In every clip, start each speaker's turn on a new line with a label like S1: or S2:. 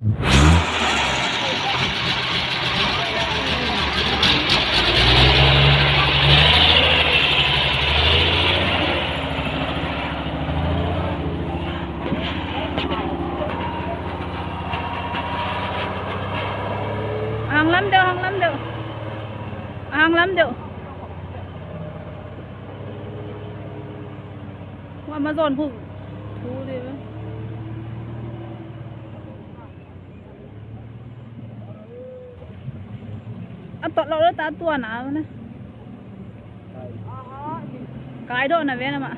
S1: Hàng lắm đâu, hàng lắm đâu. Hàng lắm đâu. Amazon phụ thu đi với. Tọt lọ đó ta tua nào nè. Cái đó là về nè mà.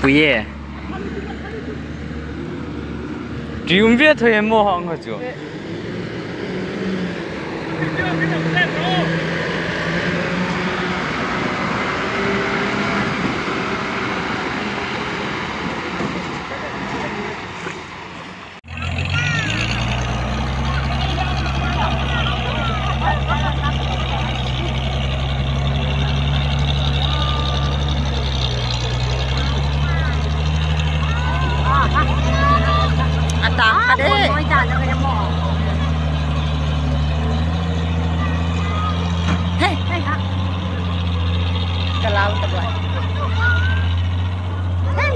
S2: 부예 리움비에 뭐 한 거죠?
S1: Ada. Mau jalan dengan mau. Hei, hei ha. Ke laut terbuat. Hei.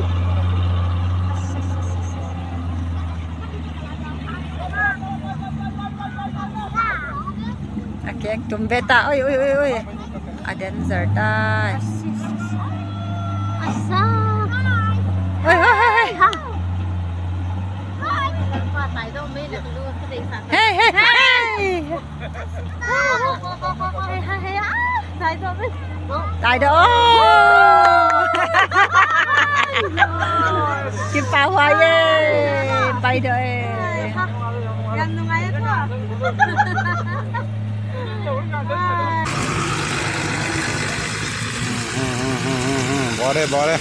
S1: Okey, tumbeta. Oi, oi, oi, oi. Ada zertas. Asal. Oi, oi, oi. Ha. Hey, hey, hey. Tại đó. Kim pháo hoa ye. Bay đó. Gan nungay ito.
S3: Bore, bore.